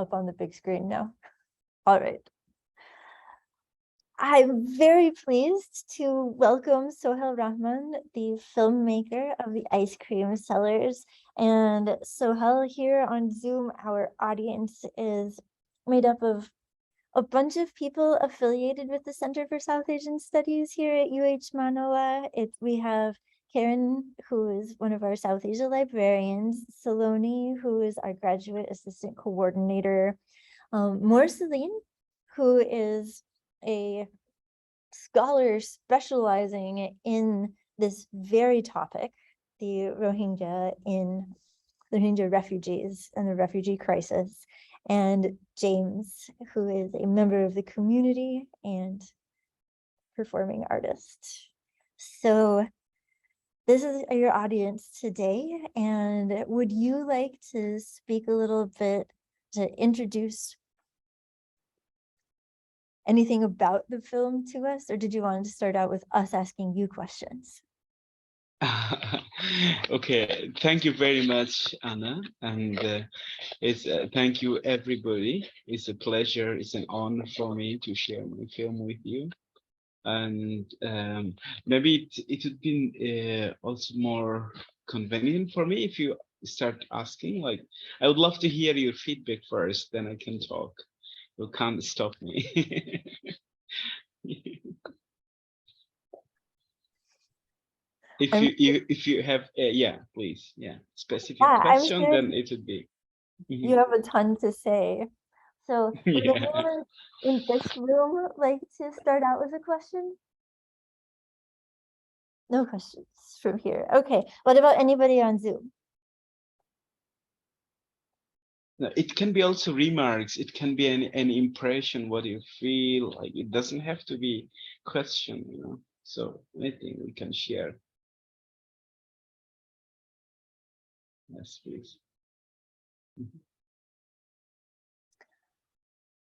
up on the big screen now. All right. I'm very pleased to welcome Sohel Rahman, the filmmaker of the Ice Cream Sellers. And Sohel, here on Zoom, our audience is made up of a bunch of people affiliated with the Center for South Asian Studies here at UH Manoa. We have Karen, who is one of our South Asia librarians, Saloni, who is our graduate assistant coordinator, Morsaline, who is a scholar specializing in this very topic, the Rohingya refugees and the refugee crisis, and James, who is a member of the community and performing artist. So this is your audience today, and would you like to speak a little bit to introduce anything about the film to us, or did you want to start out with us asking you questions? Okay, thank you very much, Anna, and thank you everybody. It's a pleasure, it's an honor for me to share my film with you, and maybe it would be also more convenient for me if you start asking. Like, I would love to hear your feedback first, then I can talk. You can't stop me. If you have yeah, please, yeah, specific question, sure then it would be. You have a ton to say. So would anyone in this room like to start out with a question? No questions from here. Okay, what about anybody on Zoom? No, it can be also remarks. It can be any impression, what you feel. Like, it doesn't have to be question, you know. So anything we can share. Yes, please.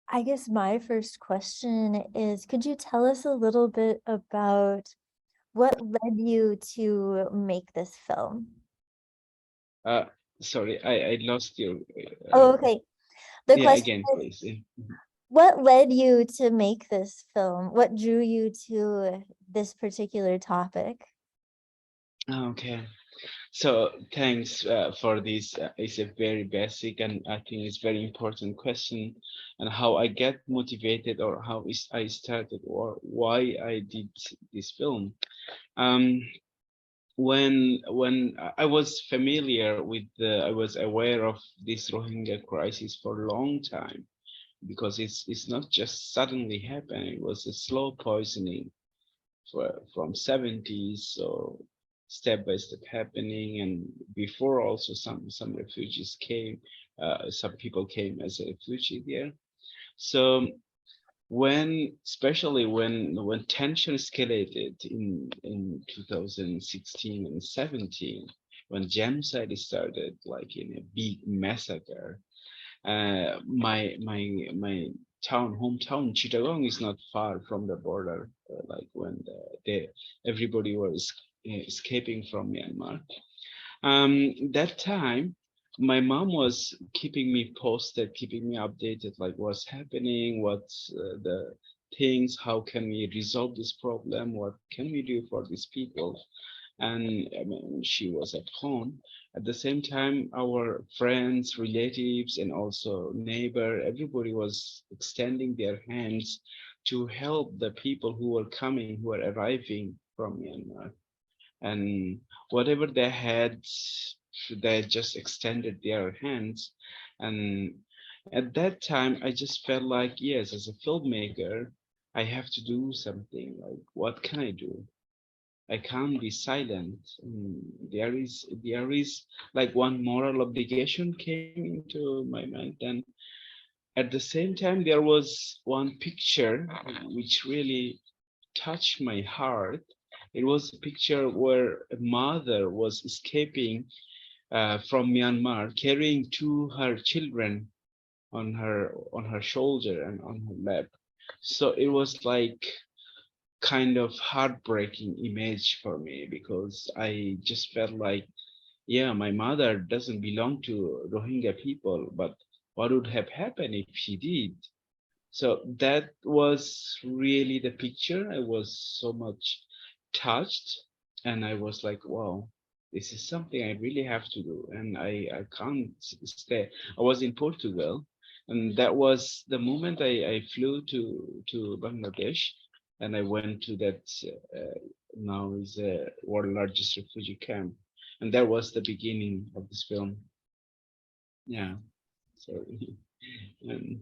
I guess my first question is, could you tell us a little bit about what led you to make this film? Sorry, I lost your. Oh, okay. The question again, is, please. what led you to make this film? What drew you to this particular topic? Okay. So thanks for this. It's a very basic and I think it's very important question, and how I get motivated, or how I started, or why I did this film. When I was familiar with I was aware of this Rohingya crisis for a long time, because it's not just suddenly happening. It was a slow poisoning from 70s, so step by step happening. And before also some refugees came, some people came as a refugee there. So especially when tension escalated in 2016 and 17, when genocide started, like in a big massacre, my hometown Chittagong is not far from the border, like when everybody was escaping from Myanmar. That time my mom was keeping me posted, keeping me updated, like what's happening, what's the things, how can we resolve this problem, what can we do for these people. And I mean, she was at home. At the same time, our friends, relatives, and also neighbor, everybody was extending their hands to help the people who were coming, who were arriving from Myanmar. And whatever they had, they just extended their hands. And at that time, I just felt like, yes, as a filmmaker, I have to do something. Like, what can I do? I can't be silent. There is like one moral obligation came into my mind. And at the same time, there was one picture which really touched my heart. It was a picture where a mother was escaping from Myanmar, carrying her children on her shoulder and on her lap. So it was like kind of heartbreaking image for me, because I just felt like, yeah, my mother doesn't belong to Rohingya people, but What would have happened if she did? So that was really the picture. I was so much touched, and I was like, wow, this is something I really have to do. And I can't stay. I was in Portugal, and that was the moment I flew to Bangladesh, and I went to that now is a world largest refugee camp. And that was the beginning of this film. Yeah. So, um,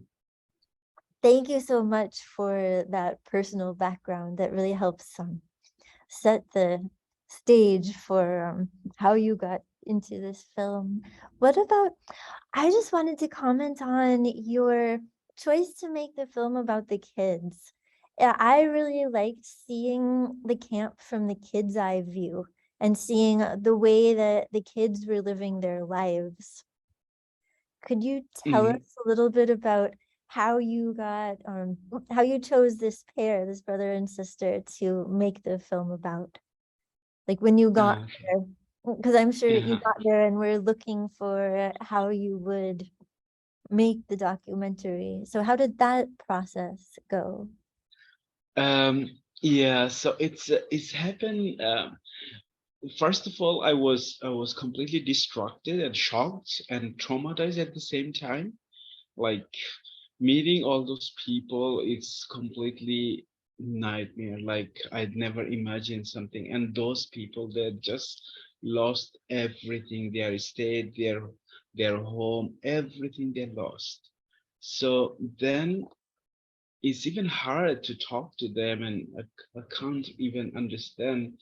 Thank you so much for that personal background. That really helps set the stage for how you got into this film. What about, I just wanted to comment on your choice to make the film about the kids. Yeah, I really liked seeing the camp from the kids' eye view and seeing the way that the kids were living their lives. Could you tell mhm. us a little bit about how you got, how you chose this pair, this brother and sister, to make the film about? Like when you got Okay. there, because I'm sure you Yeah. got there and were looking for how you would make the documentary. So how did that process go? Um, yeah, so it's happened. First of all, I was completely distracted and shocked and traumatized at the same time. Like meeting all those people, it's completely nightmare. Like I'd never imagined something. And those people that just lost everything, their estate, their home, everything they lost. So then it's even hard to talk to them, and I can't even understand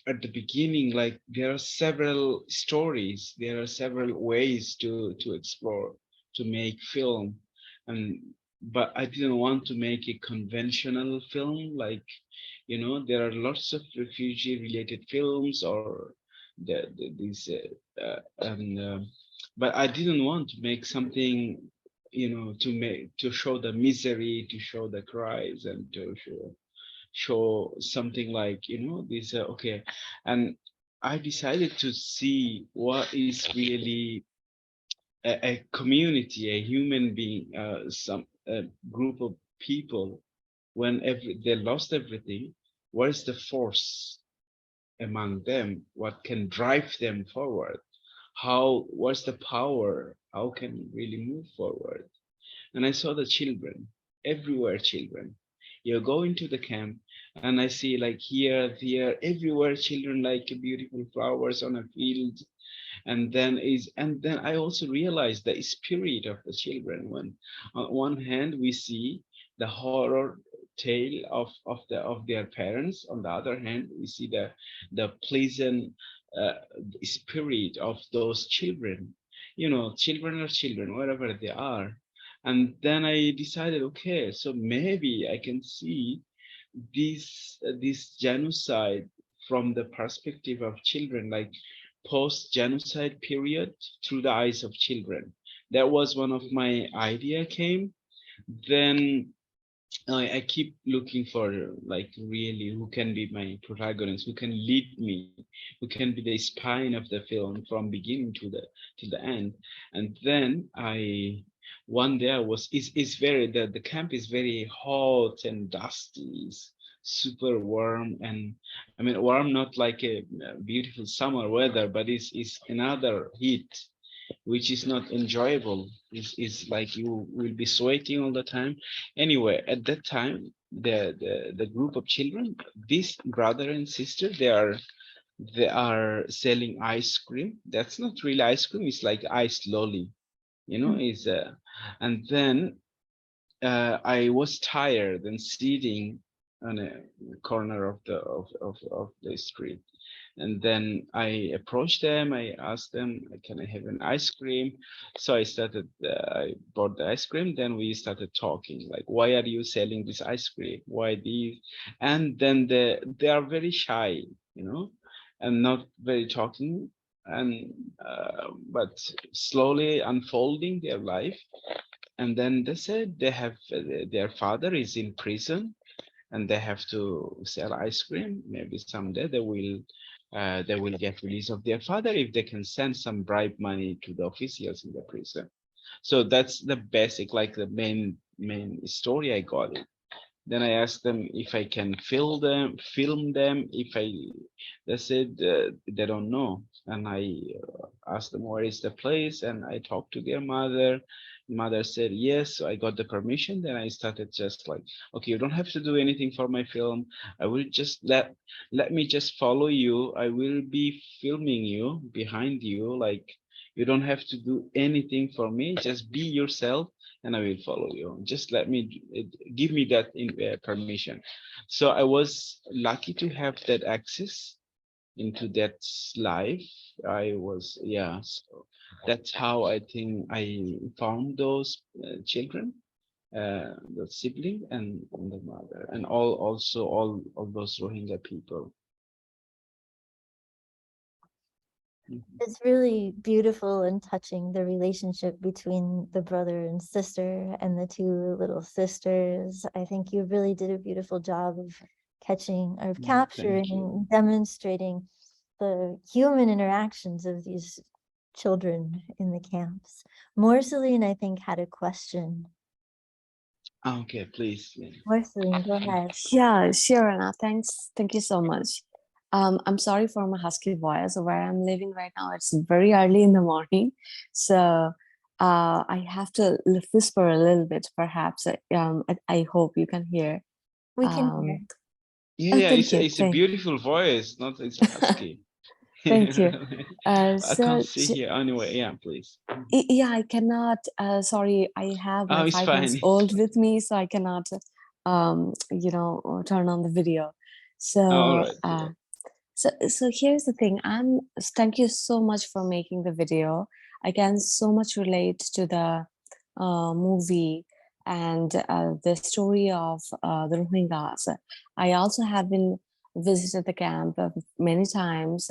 at the beginning. Like there are several stories, there are several ways to explore, to make film. And but I didn't want to make a conventional film. Like, there are lots of refugee related films, or these but I didn't want to make something, to show the misery, to show the cries, and to show something like, this okay. And I decided to see what is really a community, a human being, some a group of people, when they lost everything. What is the force among them? What can drive them forward? What's the power? How can we really move forward? And I saw the children, everywhere children. You go into the camp, and I see like here, there, everywhere children, like beautiful flowers on a field. And then I also realized the spirit of the children. When on one hand we see the horror tale of their parents, on the other hand we see the pleasant uh, spirit of those children. Children are children wherever they are. And then I decided, okay, so maybe I can see this genocide from the perspective of children, like post genocide period through the eyes of children. That was one of my idea came. Then I keep looking for, like, really who can be my protagonist, who can lead me, who can be the spine of the film from beginning to the end. And then one day I was is very the camp is very hot and dusty, it's super warm. And I mean warm, not like a beautiful summer weather, but it's another heat which is not enjoyable. Is like you will be sweating all the time. Anyway, at that time, the group of children, this brother and sister, they are selling ice cream. That's not really ice cream. It's like ice lolly. Is and then I was tired and sitting on a corner of the street. And then I approached them. I asked them, "Can I have an ice cream?" So I started. I bought the ice cream. Then we started talking. Like, why are you selling this ice cream? Why these? And then they are very shy, and not very talking. And but slowly unfolding their life. And then they said they have their father is in prison, and they have to sell ice cream. Maybe someday they will get release of their father if they can send some bribe money to the officials in the prison. So that's the basic, like the main story I got it. Then I asked them if I can film them. If I, they said they don't know. And I asked them where is the place, and I talked to their mother. Mother said yes. So I got the permission. Then I started just like, okay, you don't have to do anything for my film. I will just let me just follow you. I will be filming you behind you. Like you don't have to do anything for me. Just be yourself and I will follow you. Just let me give me that permission. So I was lucky to have that access into that life. I was, yeah. So that's how I think I found those children, the sibling and the mother, and all those Rohingya people. Mhm. It's really beautiful and touching, the relationship between the brother and sister and the two little sisters. I think you really did a beautiful job of catching, of Thank you. capturing, demonstrating the human interactions of these children in the camps. Morsaline, I think, had a question. Okay, please. Yeah. Morsaline, go ahead. Yeah, sure, Anna. Thanks. Thank you so much. I'm sorry for my husky voice. Where I'm living right now, it's very early in the morning, so I have to whisper a little bit. Perhaps. I hope you can hear. We can hear. Um, oh, Yeah, thank you. it's a beautiful voice, not it's husky. Thank you. I can't So, see here anyway. Yeah, please. yeah, I cannot. Sorry, I have Oh, my it's 5 months fine. old with me, so I cannot, turn on the video. All So, right. so here's the thing. Thank you so much for making the video. I can so much relate to the movie and the story of the Rohingyas. I also have been visited the camp many times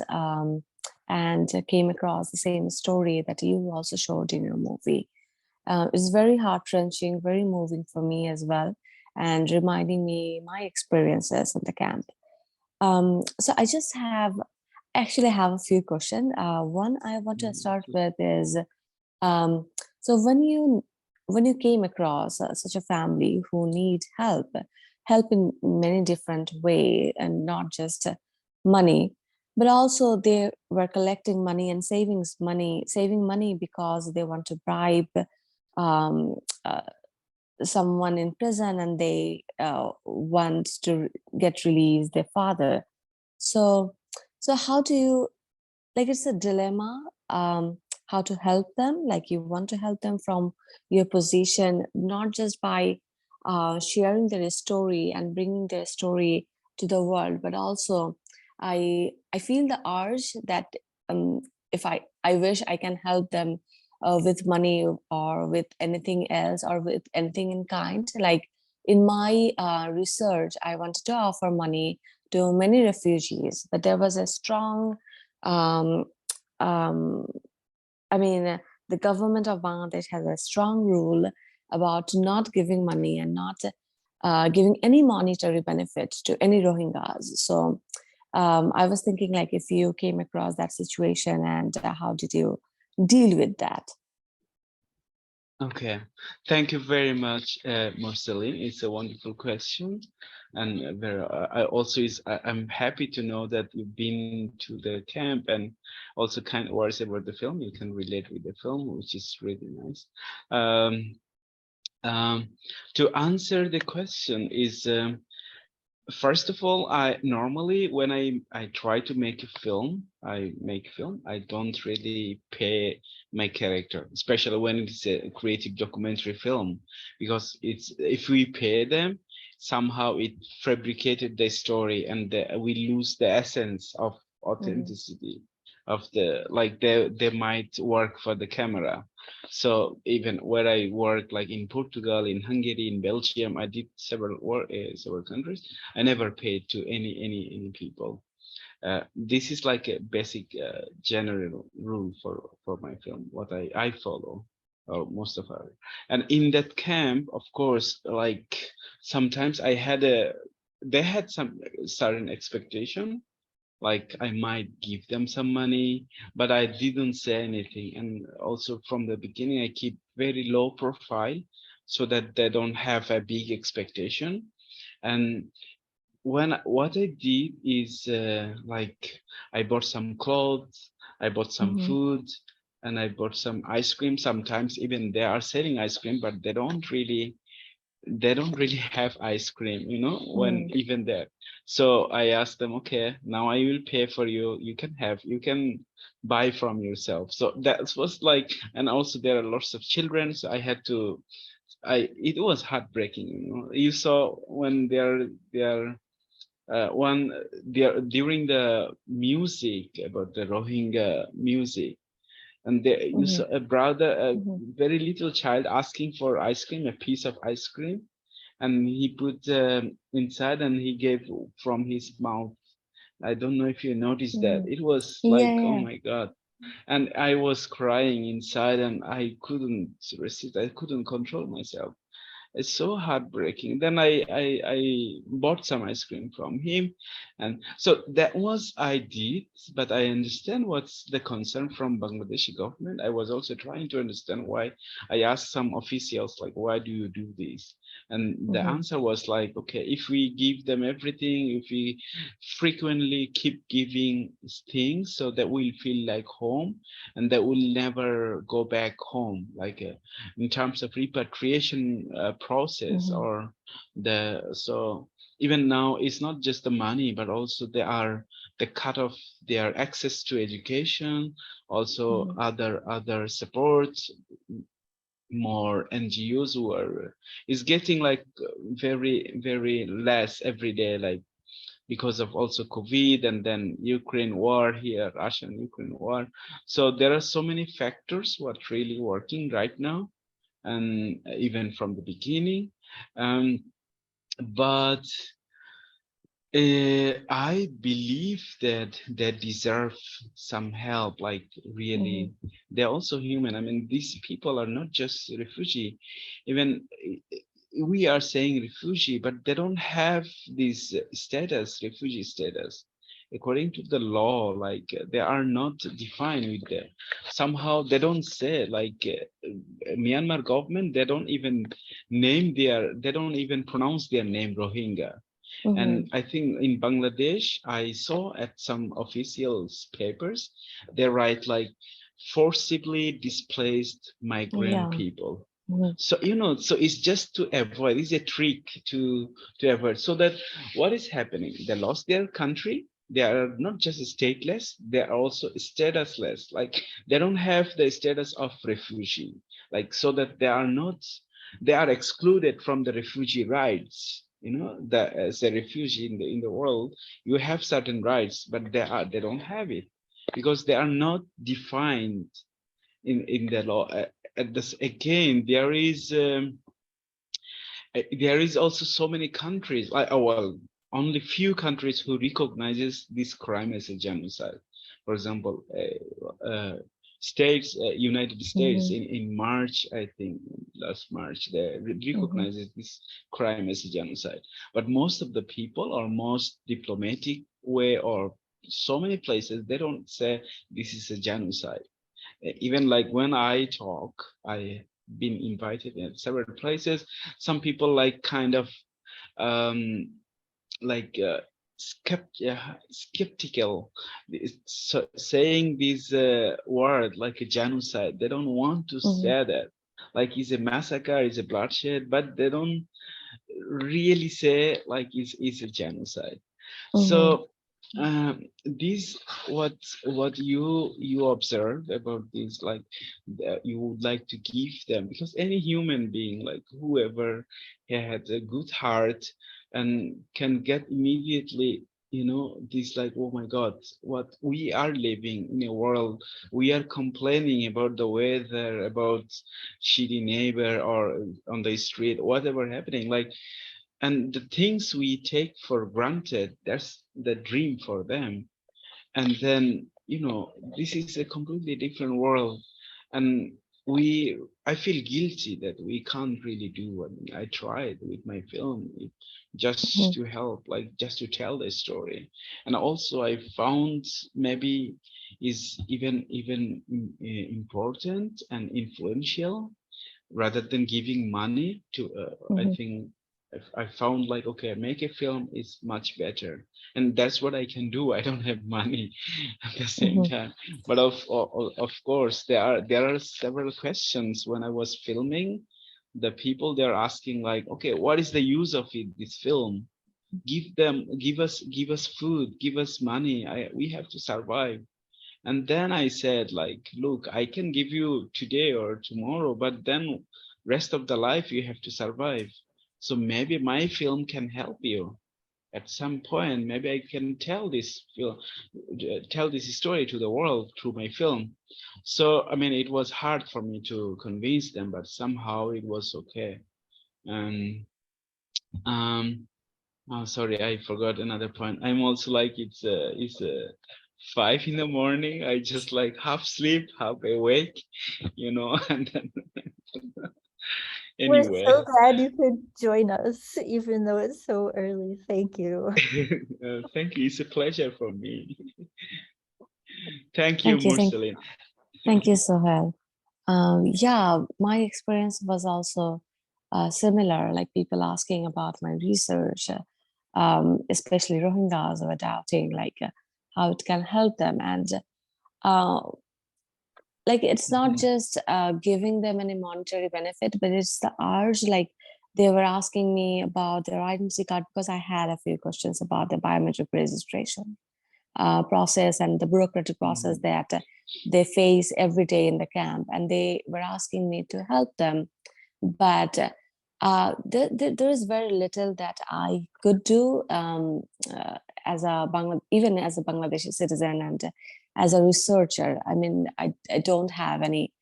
and came across the same story that you also showed in your movie. It's very heart-wrenching, very moving for me as well, and reminding me my experiences in the camp. So I just actually have a few questions. One I want to start with is, um, so when you came across such a family who need help in many different way, and not just money, but also they were collecting money and saving money because they want to bribe um, uh, someone in prison, and they want to get released their father. So, so how do you, like, it's a dilemma, how to help them. Like, you want to help them from your position, not just by sharing their story and bringing their story to the world, but also I feel the urge that um, if I wish I can help them with money or with anything else or with anything in kind. Like, in my research, I wanted to offer money to many refugees, but there was a strong, um, um, I mean, the government of Bangladesh has a strong rule about not giving money and not giving any monetary benefit to any Rohingyas. So I was thinking, like, if you came across that situation, and how did you deal with that? Okay, thank you very much, Marceline. It's a wonderful question, and I also I'm happy to know that you've been to the camp and also kind of worries about the film. You can relate with the film, which is really nice. Um, to answer the question is. First of all, I normally when I try to make a film, I don't really pay my character, especially when it's a creative documentary film, because it's if we pay them, somehow it fabricated the story and we lose the essence of authenticity of the like they might work for the camera. So even where I work, like in Portugal, in Hungary, in Belgium, I did several countries. I never paid to any people. This is like a basic general rule for my film. What I follow, or most of our. And in that camp, of course, like sometimes they had some certain expectation like I might give them some money, but I didn't say anything. And also from the beginning, I keep very low profile so that they don't have a big expectation. And what I did is like I bought some clothes, I bought some Mhm. food, and I bought some ice cream. Sometimes even they are selling ice cream, but they don't really have ice cream, you know, when Mhm. even there. So I asked them, okay, now I will pay for you. You can buy from yourself. So that was like, and also there are lots of children. So I had to, it was heartbreaking, you know. You saw when they're one there during the music about the Rohingya music, and there you saw Mhm. a brother, a Mhm. very little child asking for ice cream, a piece of ice cream, and he put inside and he gave from his mouth. I don't know if you noticed that. Mhm. It was Yeah, like, oh yeah. my God. And I was crying inside and I couldn't resist. I couldn't control myself. It's so heartbreaking. Then I bought some ice cream from him, and so that was I did. But I understand what's the concern from Bangladeshi government. I was also trying to understand why. I asked some officials like, why do you do this? And the Mhm. answer was like, okay, if we give them everything, if we frequently keep giving things, so that we'll feel like home, and that will never go back home, like in terms of repatriation process Mhm. or the so even now it's not just the money, but also they are the cut off their access to education, also Mhm. other supports, more NGOs who are is getting like very less every day, like because of also COVID and then Ukraine war here, Russian Ukraine war. So there are so many factors what really working right now, and even from the beginning. Um, but I believe that they deserve some help, like Mhm. really, they're also human. I mean, these people are not just refugee. Even we are saying refugee, but they don't have this status, refugee status. According to the law, like they are not defined with that. Somehow they don't say like Myanmar government, they don't even they don't even pronounce their name Rohingya. And Mhm. I think in Bangladesh, I saw at some official papers, they write like forcibly displaced migrant Yeah. people. Mhm. So, you know, so it's just to avoid, it's a trick to avoid. So that what is happening? They lost their country. They are not just stateless, they are also statusless. Like they don't have the status of refugee. Like so that they are not, they are excluded from the refugee rights. You know, that as a refugee in the world, you have certain rights, but they don't have it because they are not defined in the law. At this again, there is also so many countries. Like, oh well, only few countries who recognizes this crime as a genocide. For example, United States Mhm. in March, I think last March, they Mhm. recognizes this crime as a genocide. But most of the people, or most diplomatic way, or so many places, they don't say this is a genocide. Even like when I talk, I been invited in several places. Some people like kind of um, like skeptical, saying this word like a genocide. They don't want to Mhm. say that. Like it's a massacre, it's a bloodshed, but they don't really say like it's a genocide. Mhm. So this what you observe about this, like you would like to give them, because any human being, like whoever had a good heart and can get immediately, you know, this like, oh my God, what we are living in a world, we are complaining about the weather, about shitty neighbor or on the street, whatever happening, like, and the things we take for granted, that's the dream for them. And then, you know, this is a completely different world. And I feel guilty that we can't really do what I tried with my film, just to help, like just to tell the story. And also I found maybe is even important and influential rather than giving money to I think I found like, okay, make a film is much better, and that's what I can do. I don't have money at the same time, but of course there are several questions when I was filming. The people, they're asking like, okay, what is the use of it, this film? Give us food, give us money. We have to survive. And then I said, like, look, I can give you today or tomorrow, but then rest of the life you have to survive. So maybe my film can help you at some point. Maybe I can tell this story to the world through my film. So I mean, it was hard for me to convince them, but somehow it was okay. And oh, sorry, I forgot another point. I'm also like, it's 5 in the morning. I just like half sleep, half awake, and then We're anyway. so glad you could join us, even though it's so early. Thank you. Thank you. It's a pleasure for me. Thank you, Thank you. Morsaline. Thank you, Sohel. Yeah, my experience was also similar, like people asking about my research, especially Rohingyas were doubting like how it can help them. And uh, like it's not just giving them any monetary benefit, but it's the urge. Like they were asking me about their identity card because I had a few questions about the biometric registration process and the bureaucratic process that they face every day in the camp. And they were asking me to help them. But there is very little that I could do as a even as a Bangladeshi citizen and as a researcher. I mean, I don't have any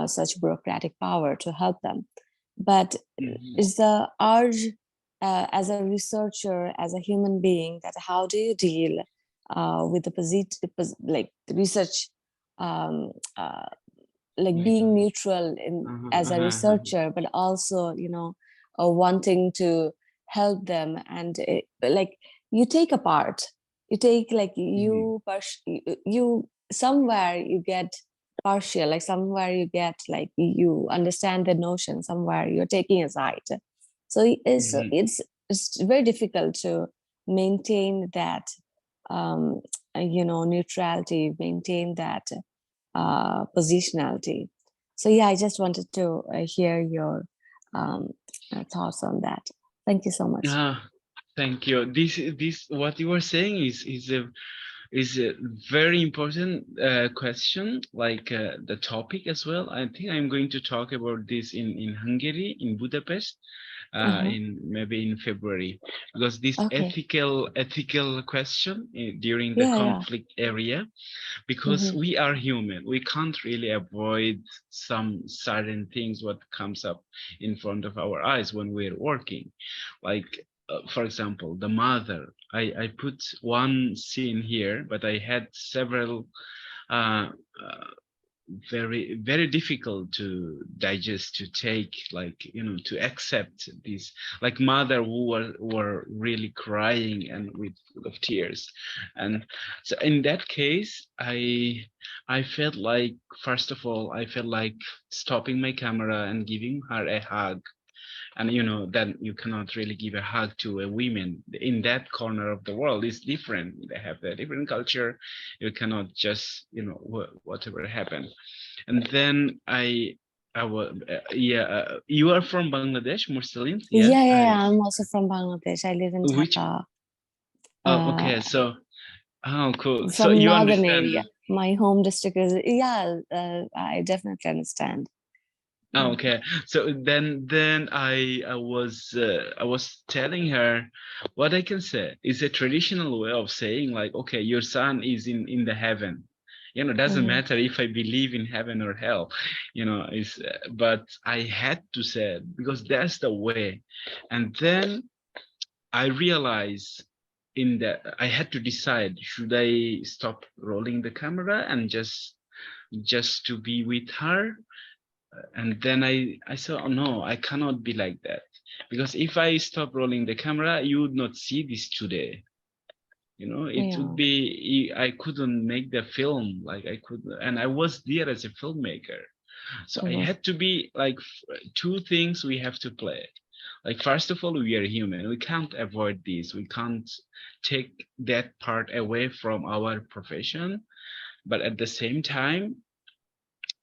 such bureaucratic power to help them. But it's the urge as a researcher, as a human being, that how do you deal with like the research, um, uh, like being neutral as a researcher, but also wanting to help them. And like you take a part, you take like you somewhere you get partial, like somewhere you get like you understand the notion, somewhere you're taking a side. So it's very difficult to maintain that um, neutrality, maintain that positionality. So yeah, I just wanted to hear your um, thoughts on that. Thank you so much. Thank you. This what you were saying is a very important question, like the topic as well. I think I'm going to talk about this in Hungary, in Budapest, in maybe in February, because this ethical question during the conflict area, because we are human, we can't really avoid some certain things what comes up in front of our eyes when we're working, like for example, the mother. I put one scene here, but I had several uh, very difficult to digest, to take, like to accept this, like mother who were really crying and with full of tears. And so in that case, I felt like, first of all, I felt like stopping my camera and giving her a hug. And then you cannot really give a hug to a woman in that corner of the world. It's different, they have a different culture. You cannot just whatever happened. And then I was you are from Bangladesh, Morsaline? Yeah, I'm also from Bangladesh. I live in Dhaka. Okay, so cool. So From you northern understand. area. My home district is I definitely understand. Okay, so then I was telling her what I can say is a traditional way of saying, like, okay, your son is in the heaven. Doesn't matter if I believe in heaven or hell, is but I had to say it because that's the way. And then I realized in that I had to decide, should I stop rolling the camera and just to be with her, and then I said, oh no, I cannot be like that, because if I stop rolling the camera, you would not see this today. You know, it would be, I couldn't make the film like I could, and I was there as a filmmaker. So I had to be like two things we have to play. Like, first of all, we are human. We can't avoid this. We can't take that part away from our profession. But at the same time,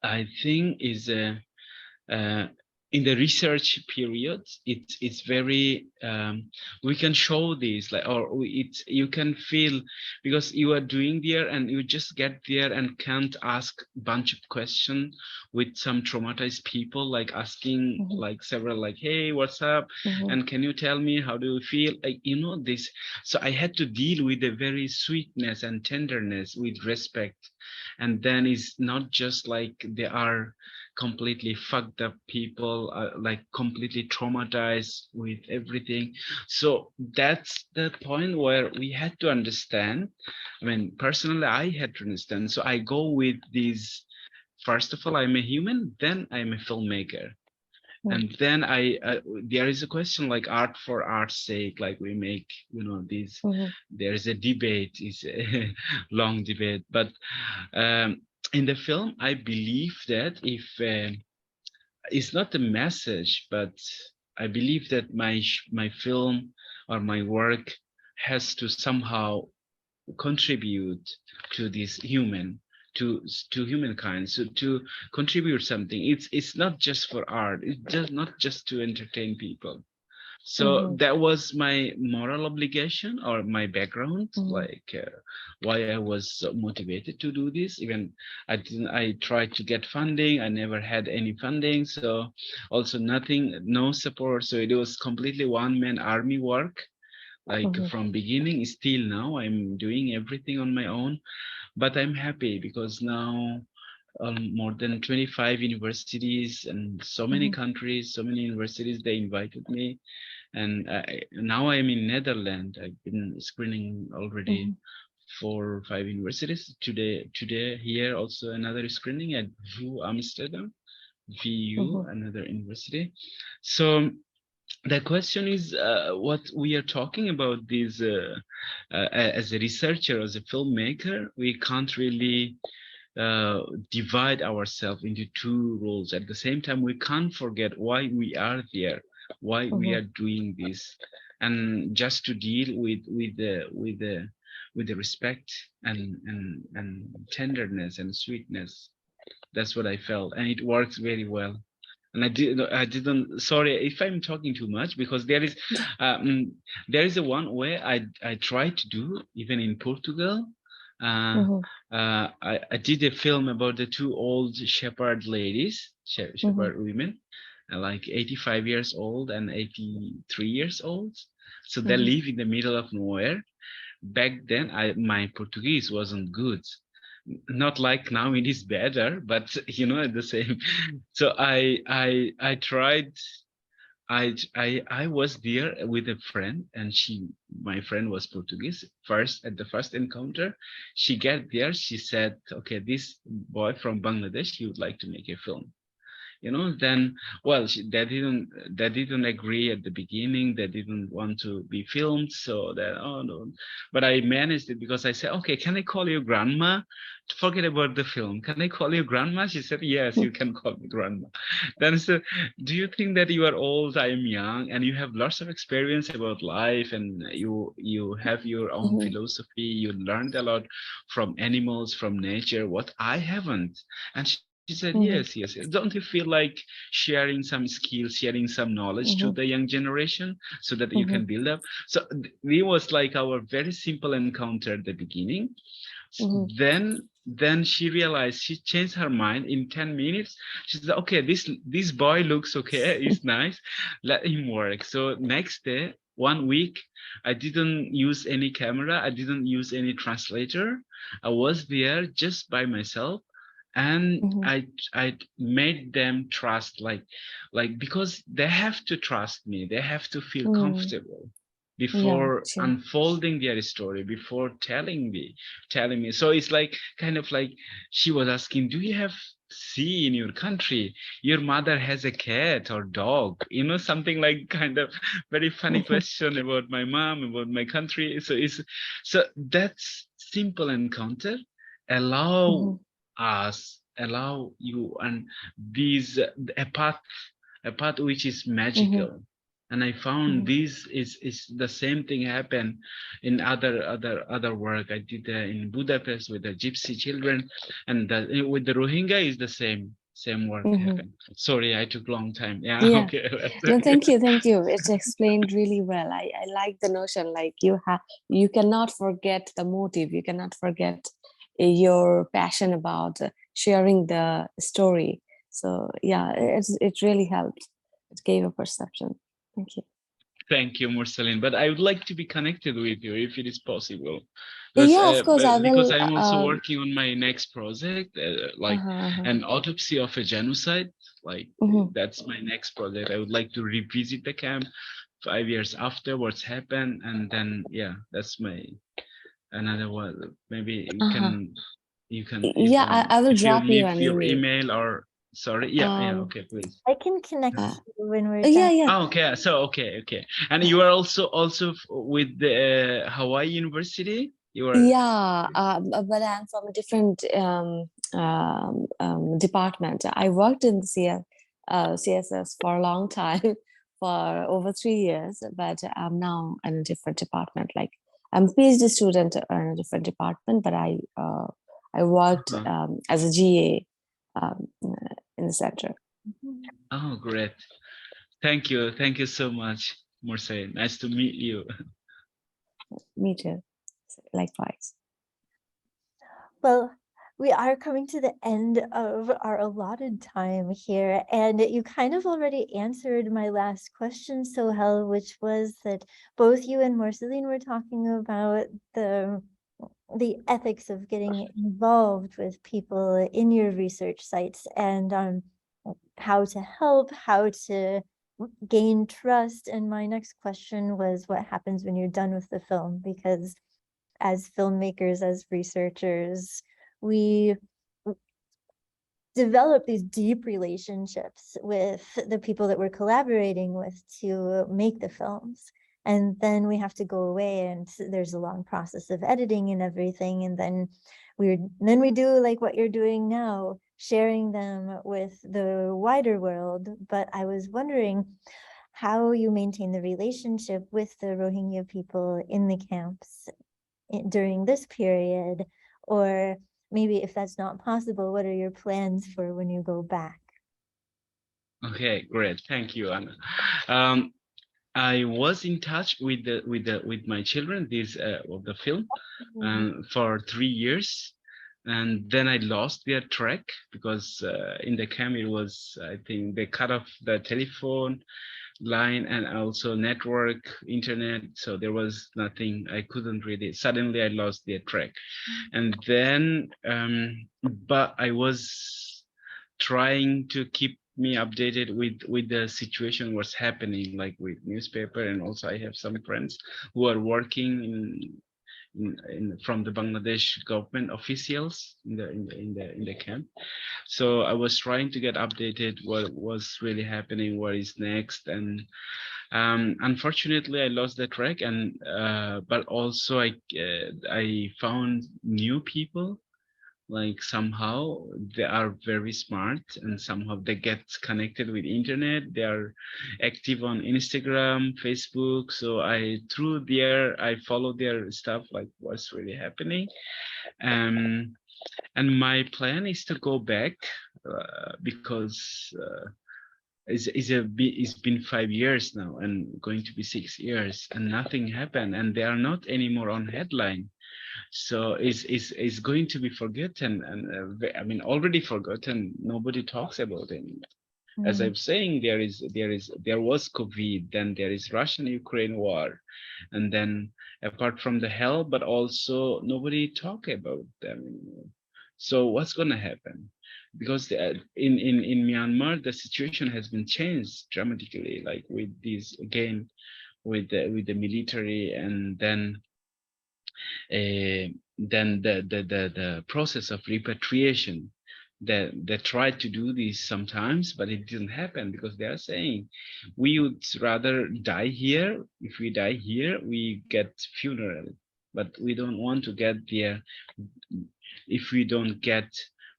I think is uh, in the research period, it's very we can show this, like, or it's, you can feel, because you are doing there and you just get there and can't ask bunch of questions with some traumatized people, like asking like several, like, hey, what's up, and can you tell me how do you feel, like, you know, this. So I had to deal with a very sweetness and tenderness with respect, and then it's not just like they are completely fucked up people, like completely traumatized with everything. So that's the point where we had to understand. I mean, personally, I had to understand. So I go with these. First of all, I'm a human, then I'm a filmmaker. And then there is a question like art for art's sake, like we make, you know, these, there's a debate, is a long debate, but in the film, I believe that if it's not a message, but I believe that my film or my work has to somehow contribute to this to humankind, so to contribute something. It's not just for art, it's just not just to entertain people. So that was my moral obligation or my background, like why I was so motivated to do this. Even I tried to get funding, I never had any funding, so also nothing, no support. So it was completely one-man army work, like from beginning. Still now I'm doing everything on my own, but I'm happy because now more than 25 universities and so many countries, so many universities, they invited me. And now I'm in Netherlands. I've been screening already 4 or 5 universities. Today here also another screening at VU Amsterdam, VU, another university. So the question is, what we are talking about this as a researcher, as a filmmaker, we can't really divide ourselves into two roles. At the same time, we can't forget why we are there, why we are doing this, and just to deal with the respect and tenderness and sweetness. That's what I felt, and it works very well. And I didn't, sorry if I'm talking too much, because there is a one way I try to do even in Portugal. I did a film about the two old shepherd ladies, shepherd women, like 85 years old and 83 years old. So they live in the middle of nowhere. Back then, my Portuguese wasn't good. Not like now, it is better, but you know, at the same. So I tried. I was there with a friend, and my friend was Portuguese. First, at the first encounter, she got there. She said, "Okay, this boy from Bangladesh, he would like to make a film." You know, then, well, they didn't agree at the beginning. They didn't want to be filmed, so that, oh no. But I managed it because I said, okay, can I call you grandma? Forget about the film. Can I call you grandma? She said, yes, you can call me grandma. Then I said, do you think that you are old, I am young, and you have lots of experience about life, and you have your own philosophy, you learned a lot from animals, from nature, what I haven't. And she said, yes. Don't you feel like sharing some skills, sharing some knowledge to the young generation so that you can build up? So it was like our very simple encounter at the beginning. Then she realized, she changed her mind in 10 minutes. She said, okay, this boy looks okay, he's nice, let him work. So next day, 1 week, I didn't use any camera, I didn't use any translator. I was there just by myself, and I made them trust, like because they have to trust me, they have to feel comfortable before unfolding their story, before telling me. So it's like kind of like she was asking, do you have see in your country? Your mother has a cat or dog, you know, something like kind of very funny question about my mom, about my country. So that's simple encounter allow us, allow you, and these a path which is magical. And I found this is the same thing happen in other work I did in Budapest with the gypsy children, and with the Rohingya is the same work happen. Sorry, I took long time. Yeah, Yeah. okay. No, thank you, thank you. It's explained really well. I like the notion, like you cannot forget the motive, you cannot forget your passion about sharing the story. So yeah, it really helped. It gave a perception. Thank you. Thank you, Morsaline. But I would like to be connected with you if it is possible, Yeah, of course I because will. I'm also working on my next project, like Uh-huh. an autopsy of a genocide. Like that's my next project. I would like to revisit the camp 5 years after what's happened, and then yeah, that's my another one. Maybe you can Yeah, I will if you drop you leave an your email. email or sorry, yeah, okay, please. I can connect Uh, you when we're yeah, done. yeah. Oh, okay. So okay. And you are also with the Hawaii University. You are Yeah, but I'm from a different department. I worked in the CSS for a long time, for over 3 years, but I'm now in a different department. Like I'm a PhD student in a different department, but I worked as a GA in the center. oh great. Thank you so much, Morsaline. Nice to meet you. Me too. Likewise. Well, we are coming to the end of our allotted time here, and you kind of already answered my last question, Sohel, which was that both you and Morsaline were talking about the ethics of getting involved with people in your research sites, and how to help, how to gain trust. And my next question was what happens when you're done with the film, because as filmmakers, as researchers, we develop these deep relationships with the people that we're collaborating with to make the films. And then we have to go away, and there's a long process of editing and everything. And then we do like what you're doing now, sharing them with the wider world. But I was wondering how you maintain the relationship with the Rohingya people in the camps during this period, or maybe if that's not possible, what are your plans for when you go back? Okay, great. Thank you, Anna. I was in touch with my children this of the film for 3 years, and then I lost their track because in the camp it was, I think they cut off the telephone line and also network internet, so there was nothing. I couldn't really, suddenly I lost their track. And then but I was trying to keep me updated with the situation what's happening, like with newspaper, and also I have some friends who are working from the Bangladesh government officials in the camp. So I was trying to get updated what was really happening, what is next. And unfortunately I lost the track, and but also I found new people, like somehow they are very smart and somehow they get connected with internet. They are active on Instagram, Facebook, so I follow their stuff, like what's really happening. And my plan is to go back because it's been 5 years now and going to be 6 years and nothing happened, and they are not anymore on headline. So it's going to be forgotten, and I mean already forgotten. Nobody talks about it. As I'm saying, there was COVID, then there is Russian-Ukraine war, and then apart from the hell, but also nobody talk about them anymore. So what's gonna happen? Because in Myanmar the situation has been changed dramatically, like with this again with the military, and then the process of repatriation. they tried to do this sometimes, but it didn't happen because they are saying we would rather die here. If we die here, we get funeral, but we don't want to get there if we don't get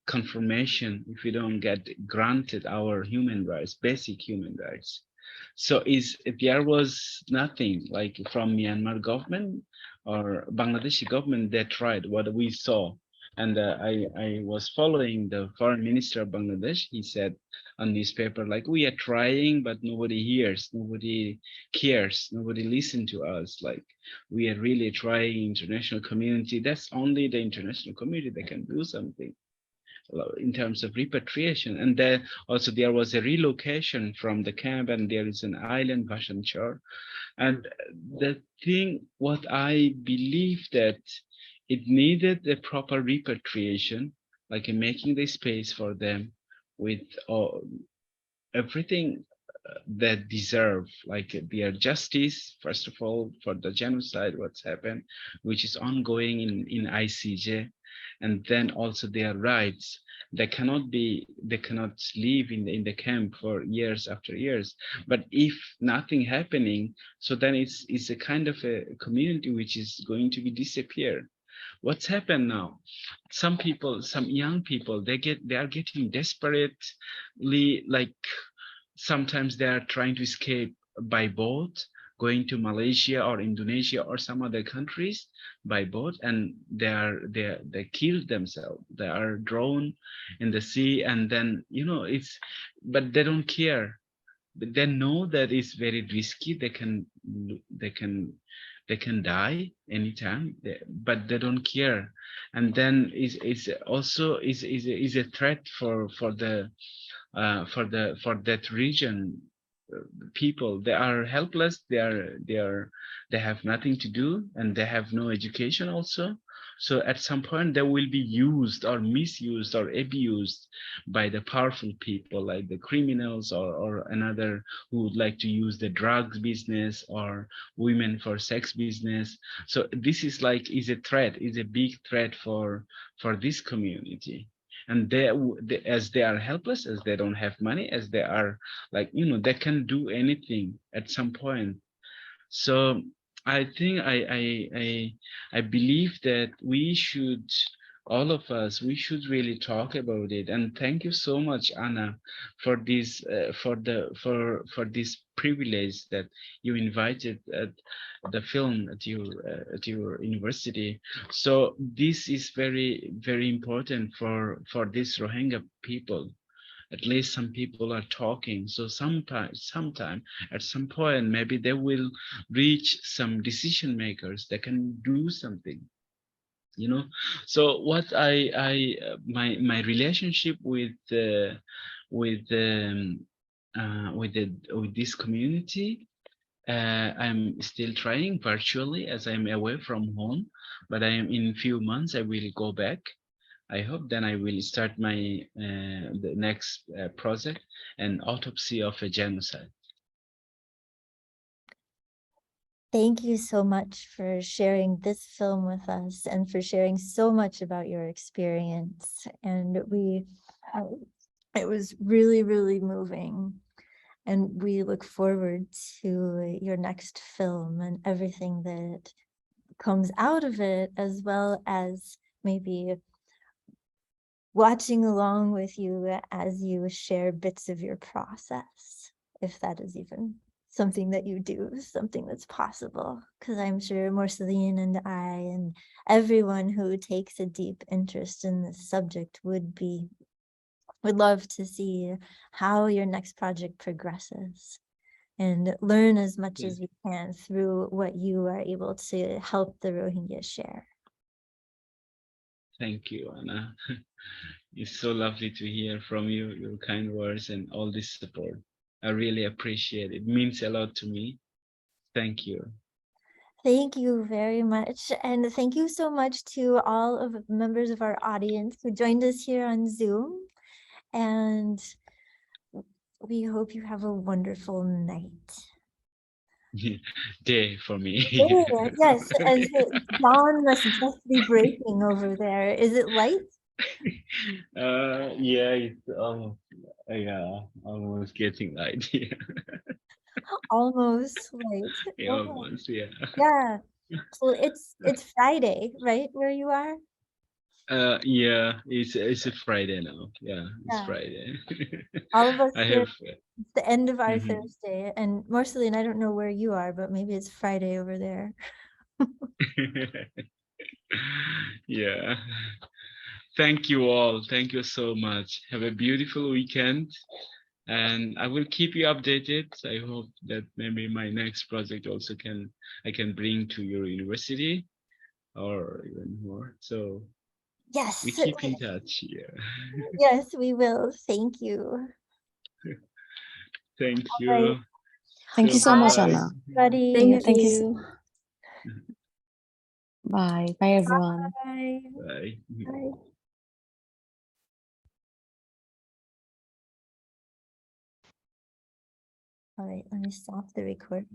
confirmation, if we don't get granted our human rights, basic human rights. So there was nothing like from Myanmar government or Bangladeshi government that tried what we saw. And I was following the foreign minister of Bangladesh. He said on newspaper, like, we are trying, but nobody hears, nobody cares, nobody listen to us. Like, we are really trying, international community. That's only the international community that can do something in terms of repatriation. And then also there was a relocation from the camp, and there is an island, Vashanchar. And the thing, what I believe that it needed a proper repatriation, like making the space for them with everything that deserve, like their justice, first of all, for the genocide, what's happened, which is ongoing in ICJ, and then also their rights. They cannot live in the camp for years after years. But if nothing happening, so then it's a kind of a community which is going to be disappear. What's happened now? Some people, some young people, they are getting desperately, like, sometimes they are trying to escape by boat, going to Malaysia or Indonesia or some other countries by boat, and they kill themselves. They are drowned in the sea, and then but they don't care. But they know that it's very risky. They can die anytime, but they don't care. And then is also is a threat for that region. People, they are helpless, they have nothing to do, and they have no education also. So at some point they will be used or misused or abused by the powerful people, like the criminals, or another who would like to use the drugs business or women for sex business. So this is a threat, is a big threat for this community. And as they are helpless, as they don't have money, as they are, like, they can do anything at some point. So I think I believe that we should, all of us, we should really talk about it. And thank you so much, Anna, for this for this privilege that you invited at the film at your university. So this is very, very important for this Rohingya people. At least some people are talking. So sometime at some point, maybe they will reach some decision makers that can do something. So what my relationship with with this community, I'm still trying virtually as I'm away from home, but I am in few months I will go back. I hope then I will start my the next project, an autopsy of a genocide. Thank you so much for sharing this film with us and for sharing so much about your experience. And it was really, really moving. And we look forward to your next film and everything that comes out of it, as well as maybe watching along with you as you share bits of your process, if that is even something that you do, something that's possible. Because I'm sure Morsaline and I and everyone who takes a deep interest in this subject would love to see how your next project progresses and learn as much as we can through what you are able to help the Rohingya share. Thank you, Anna. It's so lovely to hear from you, your kind words and all this support. I really appreciate it. It means a lot to me. Thank you. Thank you very much. And thank you so much to all of the members of our audience who joined us here on Zoom. And we hope you have a wonderful night. Day for me. Yes, as the dawn must just be breaking over there. Is it light? Yeah, it's yeah, almost getting the idea. Almost right. Yeah, Okay. almost, yeah. Yeah. So it's Friday, right? Where you are? Yeah, it's a Friday now. Yeah, it's Yeah. Friday. All of us I here, have. it's the end of our Mhm. Thursday. And Morsaline, I don't know where you are, but maybe it's Friday over there. Yeah. Thank you all. Thank you so much. Have a beautiful weekend. And I will keep you updated. I hope that maybe my next project also I can bring to your university or even more. So we Yes. keep in touch. Yeah. Yes, we will. Thank you. Thank All right. you. Thank you So so much, bye. Anna. Buddy. Yeah, Thank thank you. you. Bye. Bye, everyone. Bye. Bye. Bye. All right, let me stop the recording.